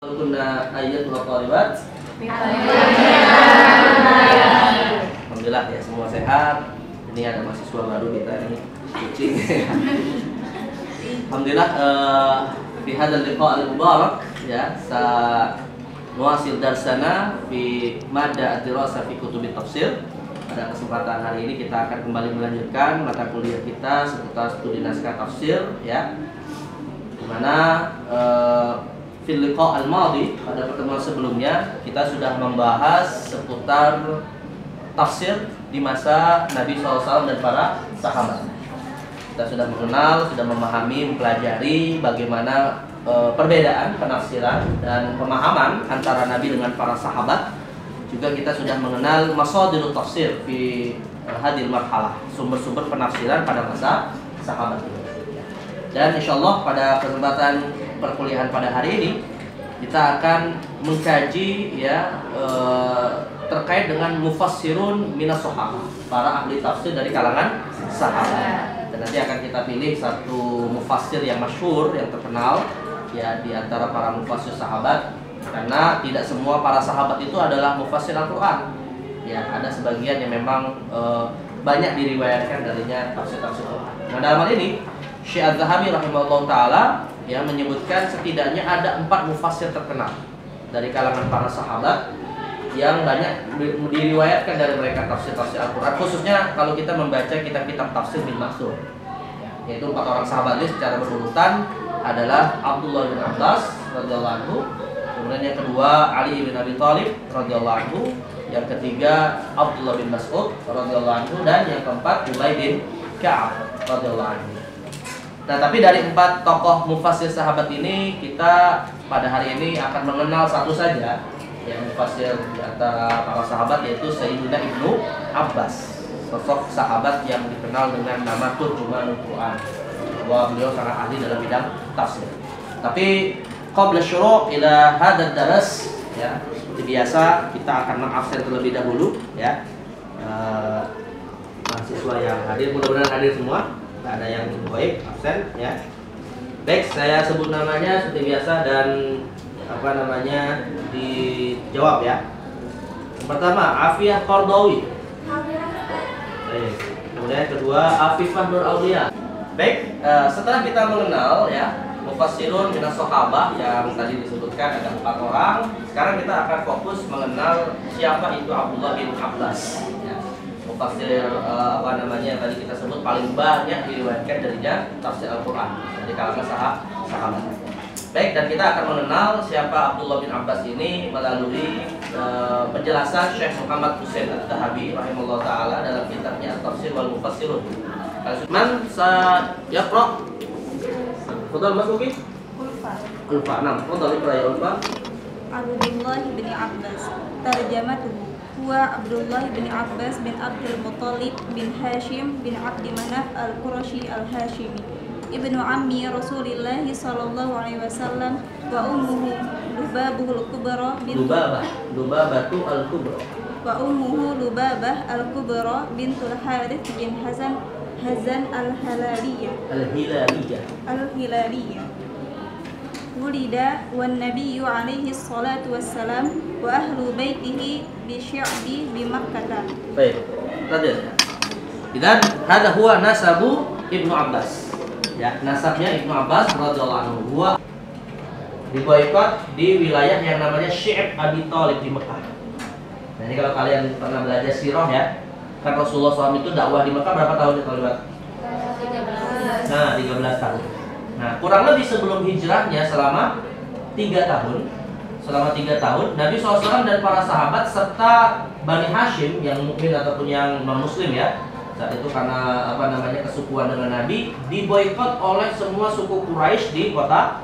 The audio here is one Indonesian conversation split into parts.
Kunna ayatul qaribat. Alhamdulillah ya, semua sehat. Ini ada mahasiswa baru kita ini, kucing. Alhamdulillah fi hadzal liqa' al-mubarak ya, sa nuwasil darsana fi madda ad-dirasa fi kutub tafsir. Pada kesempatan hari ini kita akan kembali melanjutkan mata kuliah kita seputar studi naskah tafsir ya. Di mana fil liqa' al-madi, pada pertemuan sebelumnya kita sudah membahas seputar tafsir di masa Nabi SAW dan para sahabat. Kita sudah mengenal, sudah memahami, mempelajari bagaimana perbedaan penafsiran dan pemahaman antara Nabi dengan para sahabat. Juga kita sudah mengenal masadirut tafsir di hadil marhalah, sumber-sumber penafsiran pada masa sahabat. Dan insyaallah pada kesempatan perkuliahan pada hari ini kita akan mengkaji ya terkait dengan mufassirun minas sahabah, para ahli tafsir dari kalangan sahabat. Dan nanti akan kita pilih satu mufassir yang masyhur, yang terkenal ya di antara para mufassir sahabat, karena tidak semua para sahabat itu adalah mufassir Al-Qur'an. Ya, ada sebagian yang memang banyak diriwayatkan darinya tafsir-tafsir Quran. Nah, dalam hal ini Syekh Az-Zahabi rahimahullah taala ya menyebutkan setidaknya ada 4 mufassir terkenal dari kalangan para sahabat yang banyak diriwayatkan dari mereka tafsir-tafsir Al-Qur'an, khususnya kalau kita membaca kitab-kitab tafsir bin Mansur. Yaitu 4 orang sahabat ini secara berurutan adalah Abdullah bin Abbas radhiyallahu anhu, kemudian yang kedua Ali bin Abi Thalib radhiyallahu anhu, yang ketiga Abdullah bin Mas'ud radhiyallahu anhu, dan yang keempat Ubay bin Ka'ab radhiyallahu anhu. Nah, tapi dari 4 tokoh mufassir sahabat ini kita pada hari ini akan mengenal satu saja yang mufassir di antara para sahabat, yaitu Sayyidina Ibnu Abbas, sosok sahabat yang dikenal dengan nama Turjumanul Quran, bahwa beliau sangat ahli dalam bidang tafsir. Tapi qabla syuru' ila hadzal daras ya, seperti biasa kita akan mengabsen terlebih dahulu ya mahasiswa yang hadir, mudah-mudahan hadir semua. Tidak ada yang baik absen ya. Baik, saya sebut namanya seperti biasa dan dijawab ya. Yang pertama Afiyah Qardawi. Baik. Kemudian yang kedua Afifah Nur Aulia. Baik, setelah kita mengenal ya mufassirun minas sahabah yang tadi disebutkan ada 4 orang, sekarang kita akan fokus mengenal siapa itu Abdullah bin Abbas ya. Mufassir tadi kita sebut paling banyak diriwayatkan darinya tafsir Al-Qur'an dari kalangan sahabat. Baik, dan kita akan mengenal siapa Abdullah bin Abbas ini melalui penjelasan Syekh Muhammad Husain At-Tahabi rahimahullah taala dalam kitabnya At-Tafsir wal Mufassirun. Man yaqra. Fadal Mas Uki? Ulfa. Nah, fadal iqra ya Ulfa. Abdullah bin Abbas. Tarjamatuhu huwa Abdullah bin Abbas bin Abdul Muttalib bin Hashim bin Abdi Manaf al-Qurashi al-Hashimi, ibnu ammi Rasulillah sallallahu alaihi wasallam, wa ummuhu Lubabah al-Kubra bintu Lubabatu al-Kubra wa ummuhu Lubabah al-Kubra bintul Harith bin Hazan al-Hilaliyah. Wulida wan nabiyyu alaihi salatu wassalam wa ahlu baitihi bi syi'bi bi Makkah. Baik, tadi. Dan hada huwa nasabu Ibnu Abbas. Ya, nasabnya Ibnu Abbas radhiyallahu anhu. Huwa diboikot di wilayah yang namanya Syi'b Abi Thalib di Mekah. Nah, ini kalau kalian pernah belajar sirah ya, kan Rasulullah SAW itu dakwah di Mekah berapa tahun itu lewat? 13. Nah, 13 tahun. Nah, kurang lebih sebelum hijrahnya selama 3 tahun. Selama 3 tahun, Nabi SAW dan para sahabat serta Bani Hashim yang mukmin ataupun yang non muslim ya, saat itu karena kesukuan dengan Nabi, diboikot oleh semua suku Quraisy di kota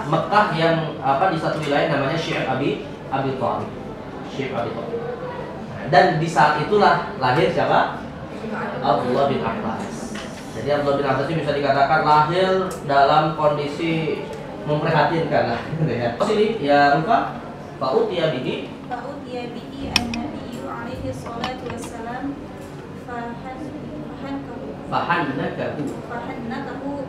Mekah yang di satu wilayah namanya Syi'b Abi Thalib. Dan di saat itulah lahir siapa? Abdullah bin Abbas. Jadi Abdullah bin Abbas ini bisa dikatakan lahir dalam kondisi memprihatinkan lah ya. Sini ya Ulfa, fa'utiya bihi an-nabiyyu alaihi salatu wassalam fahannakahu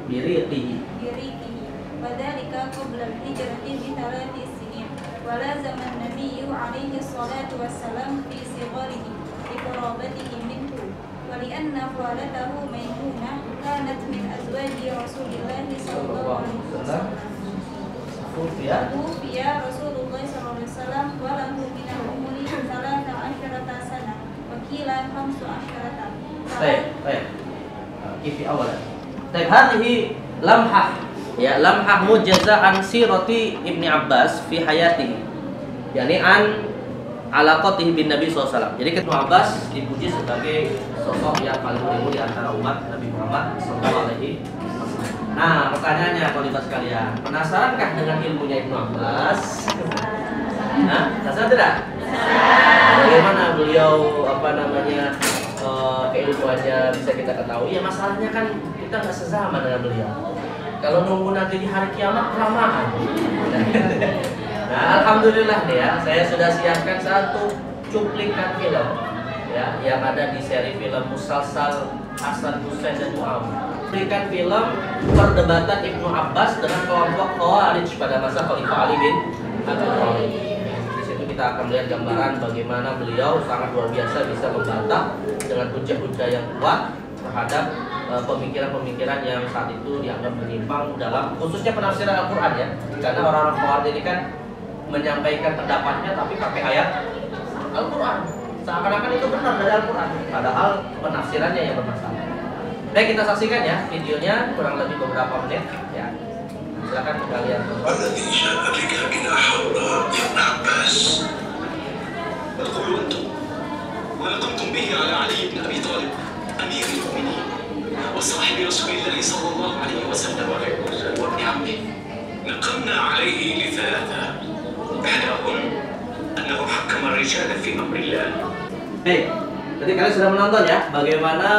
biriqihi Wadhalika قبل الهجرة ب3 سنين ولازم النبي عليه الصلاة والسلام في صغره لقرابته منه ولأن خالته ميمونة كانت من أزواج رسول الله صلى الله عليه وسلم توفي رسول الله صلى الله عليه وسلم وله من العمر 13 سنة وقيل 15. طيب كيف أولا طيب هذه لمحة ya lamhah mujazah an sirati Ibni Abbas fi hayatihi yakni an alaqatihi bin Nabi SAW. Jadi Ibnu Abbas dipuji sebagai sosok yang paling berilmu di antara umat Nabi Muhammad SAW. Nah, pertanyaannya kalau sekalian, penasarankah dengan ilmunya Ibnu Abbas? Nah, penasaran tidak? Bagaimana beliau keilmuannya bisa kita ketahui? Ya masalahnya kan kita nggak sezaman dengan beliau. Kalau nunggu nanti di hari kiamat kelamaan. Nah, alhamdulillah nih ya, saya sudah siapkan satu cuplikan film ya yang ada di seri film Musalsal Hasan Hussein dan Muawiyah. Cuplikan film perdebatan Ibnu Abbas dengan kelompok Khawarij pada masa Khalifah Ali bin Abi Thalib. Di situ kita akan melihat gambaran bagaimana beliau sangat luar biasa bisa membantah dengan hujah-hujah yang kuat terhadap pemikiran-pemikiran yang saat itu dianggap menyimpang dalam khususnya penafsiran Al-Quran ya, karena orang-orang Khawarij ini kan menyampaikan pendapatnya tapi pakai ayat Al-Quran seakan-akan itu benar dari Al-Quran padahal penafsirannya yang bermasalah. Baik, kita saksikan ya videonya kurang lebih beberapa menit ya. Silakan kalian tonton. وصاحب رسول الله صلى الله عليه وسلم وابن عمه نقمنا عليه لثلاثة إحداهم أنه حكم الرجال في أمر الله. Baik, jadi kalian sudah menonton ya bagaimana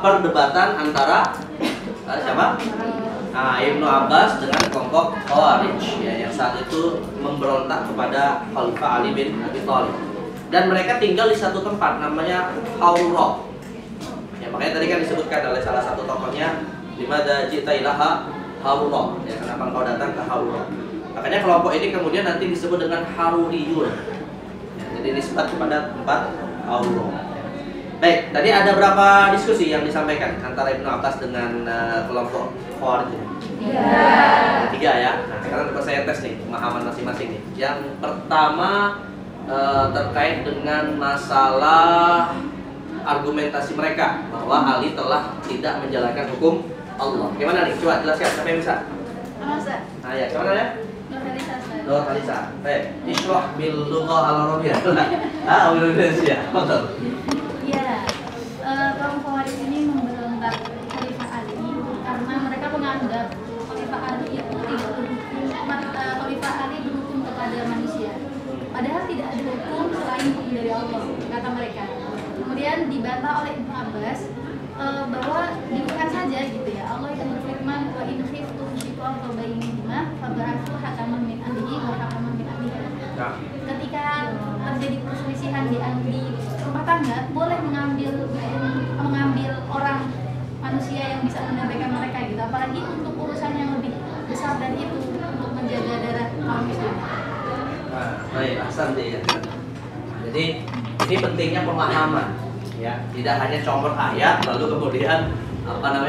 perdebatan antara siapa? Ibnu Abbas dengan kelompok Khawarij ya, yang saat itu memberontak kepada Khalifah Ali bin Abi Thalib. Dan mereka tinggal di satu tempat namanya Haura. Makanya tadi kan disebutkan oleh salah satu tokohnya limada jita ilaha Haura ya, kenapa engkau datang ke Haura. Makanya kelompok ini kemudian nanti disebut dengan Haruriyun ya, jadi nisbat kepada tempat Haura. Baik, tadi ada berapa diskusi yang disampaikan antara Ibnu Abbas dengan kelompok Khawarij ini? Tiga ya. Nah, sekarang coba saya tes nih pemahaman masing-masing nih. Yang pertama terkait dengan masalah argumentasi mereka bahwa Ali telah tidak menjalankan hukum Allah. Gimana nih? Coba jelaskan, siapa yang bisa? Nah ya, gimana ya? Nur Halisa. Baik, isyrah bil lughah al-arabiyyah. Bil Indonesia. Betul. Iya. Kaum Khawarij ini memberontak Khalifah Ali karena mereka menganggap Khalifah Ali itu tidak berhukum, Khalifah Ali berhukum kepada manusia. Padahal tidak ada hukum selain hukum dari Allah, kata mereka. Kemudian dibantah oleh Ibnu Abbas bahwa dibuka saja gitu ya. Allah itu berfirman wa in khiftum shiqaqa bainihima fab'athu hakaman min ahlihi wa hakaman min ahliha. Ketika terjadi perselisihan di rumah tangga, boleh mengambil orang manusia yang bisa menyampaikan mereka gitu. Apalagi untuk urusan yang lebih besar dari itu untuk menjaga darah kaum muslim. Baik, ahsan deh ya. Jadi ini pentingnya pemahaman ya, tidak hanya comot ayat lalu kemudian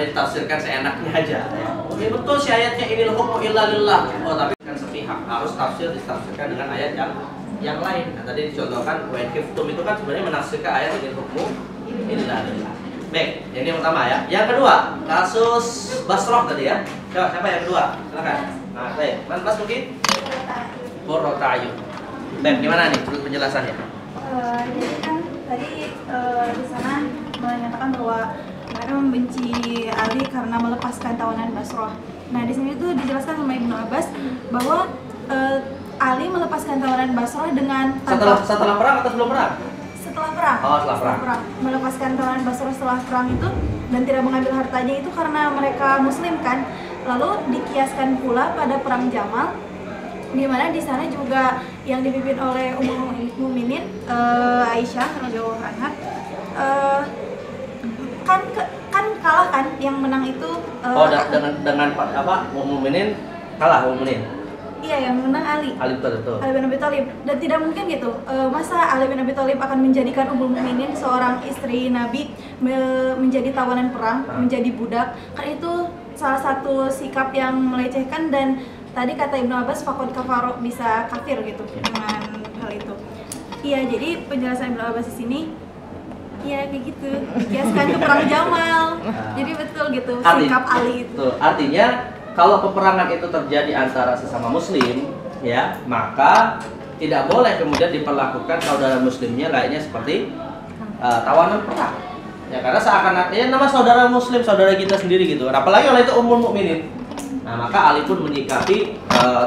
ditafsirkan seenaknya aja ya. Oke, betul si ayatnya ini hukmu illa lillah. Oh, tapi kan sepihak, harus ditafsirkan dengan ayat yang lain. Nah, tadi dicontohkan wa in khiftum itu kan sebenarnya menafsirkan ayat ini hukmu illa lillah. Baik, ini yang pertama ya. Yang kedua, kasus Basrah tadi ya. Coba siapa yang kedua? Silakan. Nah, baik. Mas mungkin Qurratu A'yun. Baik, gimana nih penjelasannya? Jadi kan tadi di sana menyatakan bahwa mereka membenci Ali karena melepaskan tawanan Basrah. Nah, di sini tuh dijelaskan sama Ibnu Abbas bahwa Ali melepaskan tawanan Basrah dengan setelah perang atau sebelum perang? Setelah perang. Oh, setelah perang. Melepaskan tawanan Basrah setelah perang itu dan tidak mengambil hartanya itu karena mereka Muslim kan. Lalu dikiaskan pula pada perang Jamal, di mana di sana juga yang dipimpin oleh Ummul Mukminin Aisyah radhiyallahu anha kan kalah kan, yang menang itu dengan apa Ummul Mukminin Kalah Mu'minin. Iya, yang menang Ali. Ali betul. Ali bin Abi Thalib. Dan tidak mungkin gitu. Masa Ali bin Abi Thalib akan menjadikan Ummul Mukminin seorang istri Nabi menjadi tawanan perang, menjadi budak? Kan itu salah satu sikap yang melecehkan, dan tadi kata Ibnu Abbas faqad kafaro, bisa kafir gitu dengan hal itu. Iya, jadi penjelasan Ibnu Abbas di sini ya kayak gitu. Dikiaskan ke perang Jamal. Jadi betul gitu sikap Ali itu. Artinya kalau peperangan itu terjadi antara sesama muslim, ya, maka tidak boleh kemudian diperlakukan saudara muslimnya layaknya seperti tawanan perang. Ya, karena seakan-akan nama saudara muslim, saudara kita sendiri gitu. Apalagi oleh itu Ummul Mukminin. Nah, maka Ali pun menyikapi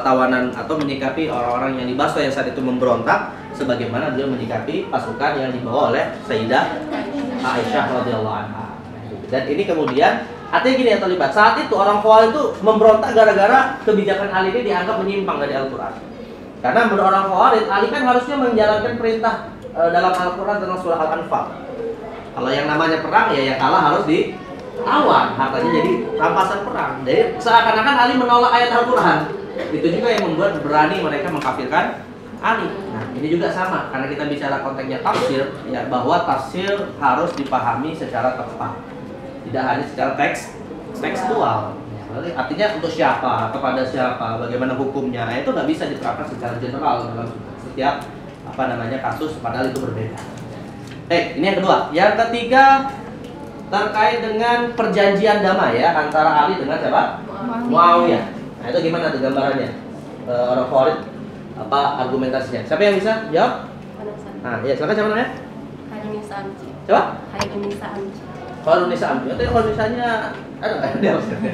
tawanan atau menyikapi orang-orang yang di Basra yang saat itu memberontak sebagaimana beliau menyikapi pasukan yang dibawa oleh Sayyidah Aisyah radhiyallahu anha. Dan ini kemudian artinya gini ya terlibat. Saat itu orang Khawarij itu memberontak gara-gara kebijakan Ali ini dianggap menyimpang dari Al-Quran. Karena menurut orang Khawarij, Ali kan harusnya menjalankan perintah dalam Al-Quran tentang surah Al-Anfal. Kalau yang namanya perang ya yang kalah harus dilawan, hartanya jadi rampasan perang. Jadi seakan-akan Ali menolak ayat Al-Quran. Itu juga yang membuat berani mereka mengkafirkan Ali. Nah, ini juga sama karena kita bicara konteksnya tafsir, ya, bahwa tafsir harus dipahami secara tepat. Tidak hanya secara tekstual. Artinya untuk siapa, kepada siapa, bagaimana hukumnya, itu nggak bisa diterapkan secara general dalam setiap kasus, padahal itu berbeda. Ini yang kedua. Yang ketiga terkait dengan perjanjian damai ya antara Ali dengan siapa? Muawiyah. Nah, itu gimana tuh gambarannya? Orang Khawarij argumentasinya? Siapa yang bisa jawab? Nah, ya silakan, siapa namanya? Hairunisa Amci. Coba? Hairunisa Amci. Hairunisa Amci. Itu Hairunisa-nya ada nggak? Dia maksudnya.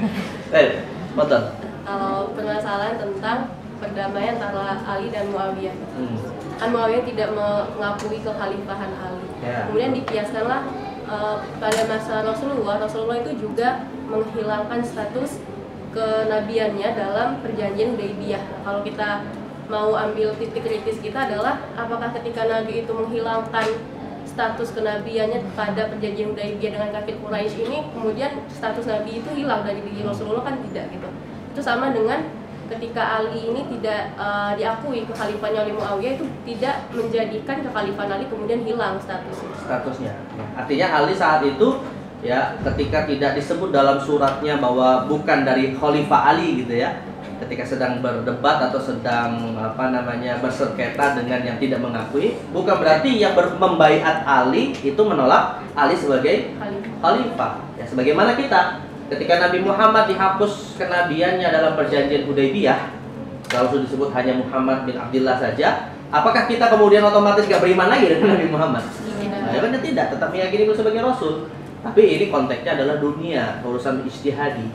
Betul. Kalau permasalahan tentang perdamaian antara Ali dan Muawiyah. Kan Muawiyah tidak mengakui kekhalifahan Ali. Ya. Kemudian dikiaskanlah pada masa Rasulullah itu juga menghilangkan status kenabiannya dalam perjanjian Hudaybiyah. Kalau kita mau ambil titik kritis kita adalah apakah ketika Nabi itu menghilangkan status kenabiannya pada perjanjian Hudaybiyah dengan kafir Quraisy ini, kemudian status Nabi itu hilang dari diri Rasulullah, kan tidak gitu. Itu sama dengan ketika Ali ini tidak diakui kekhalifahannya oleh Muawiyah, itu tidak menjadikan kekhalifahan Ali kemudian hilang statusnya. Artinya Ali saat itu ya ketika tidak disebut dalam suratnya bahwa bukan dari Khalifah Ali gitu ya, ketika sedang berdebat atau sedang bersengketa dengan yang tidak mengakui, bukan berarti yang membaiat Ali itu menolak Ali sebagai khalifah. Ya, sebagaimana kita ketika Nabi Muhammad dihapus kenabiannya dalam perjanjian Hudaybiyah, kalau disebut hanya Muhammad bin Abdullah saja, apakah kita kemudian otomatis gak beriman lagi dengan Nabi Muhammad? Nah, tidak, tetap meyakini beliau sebagai Rasul. Tapi ini konteksnya adalah dunia, urusan ijtihadi.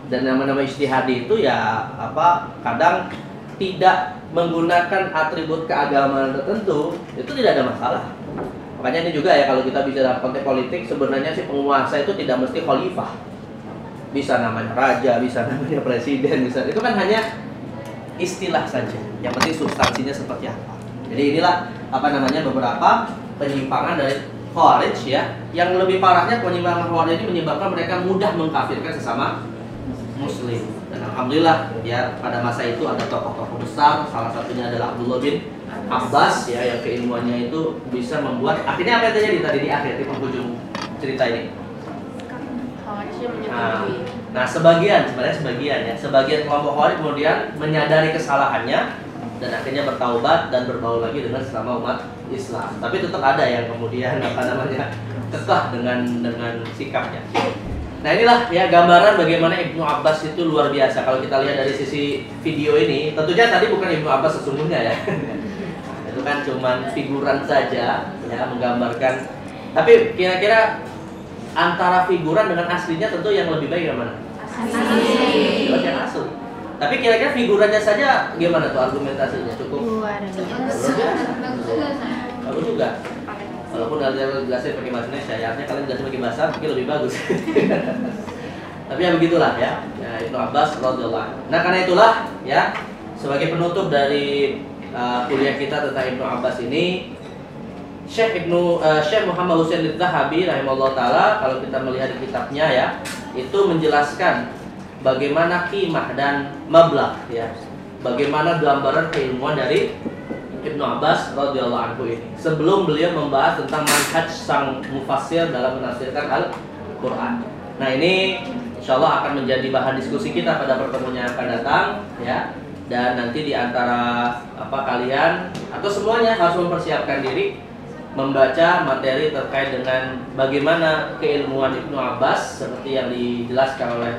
Dan nama-nama ijtihadi itu ya kadang tidak menggunakan atribut keagamaan tertentu, itu tidak ada masalah. Makanya ini juga ya kalau kita bicara konteks politik, sebenarnya sih penguasa itu tidak mesti khalifah. Bisa namanya raja, bisa namanya presiden, bisa. Itu kan hanya istilah saja. Yang penting substansinya seperti apa. Jadi inilah beberapa penyimpangan dari Khawarij ya. Yang lebih parahnya penyimpangan Khawarij ini menyebabkan mereka mudah mengkafirkan sesama muslim. Dan alhamdulillah ya pada masa itu ada tokoh-tokoh besar, salah satunya adalah Abdullah bin Abbas ya, yang keilmuannya itu bisa membuat akhirnya apa yang terjadi tadi di akhir di penghujung cerita ini. Nah, sebagian kelompok Khawarij kemudian menyadari kesalahannya dan akhirnya bertaubat dan berbaur lagi dengan sesama umat Islam. Tapi tetap ada yang kemudian kekeh dengan sikapnya. Nah, inilah ya gambaran bagaimana Ibnu Abbas itu luar biasa. Kalau kita lihat dari sisi video ini, tentunya tadi bukan Ibnu Abbas sesungguhnya ya. Itu kan cuman figuran saja ya, menggambarkan. Tapi kira-kira antara figuran dengan aslinya tentu yang lebih baik yang mana? Asli. Yang asli. Tapi kira-kira figurannya saja gimana tuh argumentasinya? Cukup luar biasa. Bagus juga. Walaupun jelasnya pakai bahasa Indonesia, ya artinya kalian jelasnya pakai bahasa mungkin lebih bagus. Tapi ya begitulah ya. Ibnu Abbas radhiyallahu anhu. Nah, karena itulah ya sebagai penutup dari kuliah kita tentang Ibnu Abbas ini, Syekh Muhammad Husain Al-Zahabi rahimahullah taala, kalau kita melihat di kitabnya ya, itu menjelaskan bagaimana qimah dan mablagh ya. Bagaimana gambaran keilmuan dari Ibnu Abbas radhiyallahu anhu ini. Sebelum beliau membahas tentang manhaj sang mufassir dalam menafsirkan Al-Qur'an. Nah, ini insyaallah akan menjadi bahan diskusi kita pada pertemuan yang akan datang ya. Dan nanti di antara kalian atau semuanya harus mempersiapkan diri membaca materi terkait dengan bagaimana keilmuan Ibnu Abbas seperti yang dijelaskan oleh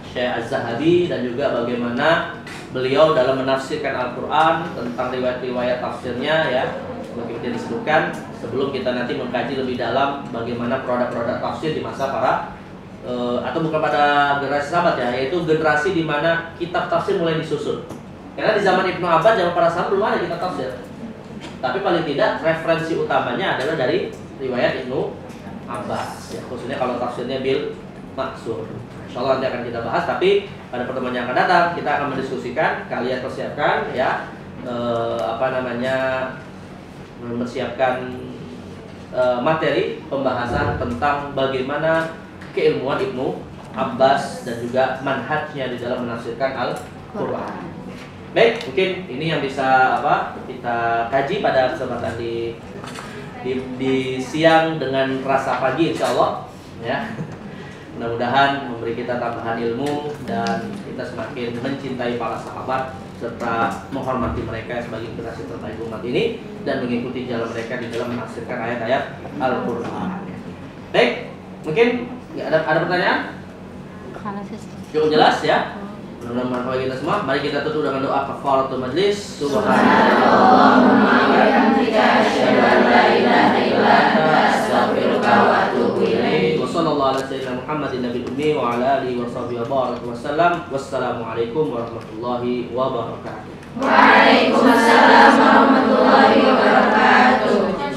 Syekh Az-Zahabi, dan juga bagaimana beliau dalam menafsirkan Al-Quran tentang riwayat-riwayat tafsirnya ya. Seperti disebutkan sebelum kita nanti mengkaji lebih dalam bagaimana produk-produk tafsir di masa para atau bukan pada generasi sahabat ya, yaitu generasi di mana kitab tafsir mulai disusun. Karena di zaman Ibnu Abbas, zaman para sahabat belum ada kitab tafsir. Tapi paling tidak referensi utamanya adalah dari riwayat Ibnu Abbas ya, khususnya kalau tafsirnya bil maksur. Insyaallah nanti akan kita bahas, tapi pada pertemuan yang akan datang kita akan mendiskusikan, kalian persiapkan ya mempersiapkan materi pembahasan tentang bagaimana keilmuan Ibnu Abbas dan juga manhajnya di dalam menafsirkan Al-Qur'an. Baik, mungkin ini yang bisa kita kaji pada kesempatan di siang dengan rasa pagi insyaallah ya. Mudah-mudahan memberi kita tambahan ilmu dan kita semakin mencintai para sahabat serta menghormati mereka sebagai generasi terbaik umat ini dan mengikuti jalan mereka di dalam menafsirkan ayat-ayat Al-Qur'an. Baik, mungkin ada pertanyaan? Cukup jelas ya? Mudah-mudahan bermanfaat bagi kita semua. Mari kita tutup dengan doa kafaratul majlis. Subhanallahumma wa bihamdika asyhadu an la ilaha illa anta astaghfiruka wa atubu ilaik. Wa sallallahu ala sayyidina Muhammadin nabiyil ummi wa ala alihi wa sahbihi wa baraka wa sallam. Wassalamualaikum warahmatullahi wabarakatuh. Waalaikumsalam warahmatullahi wabarakatuh.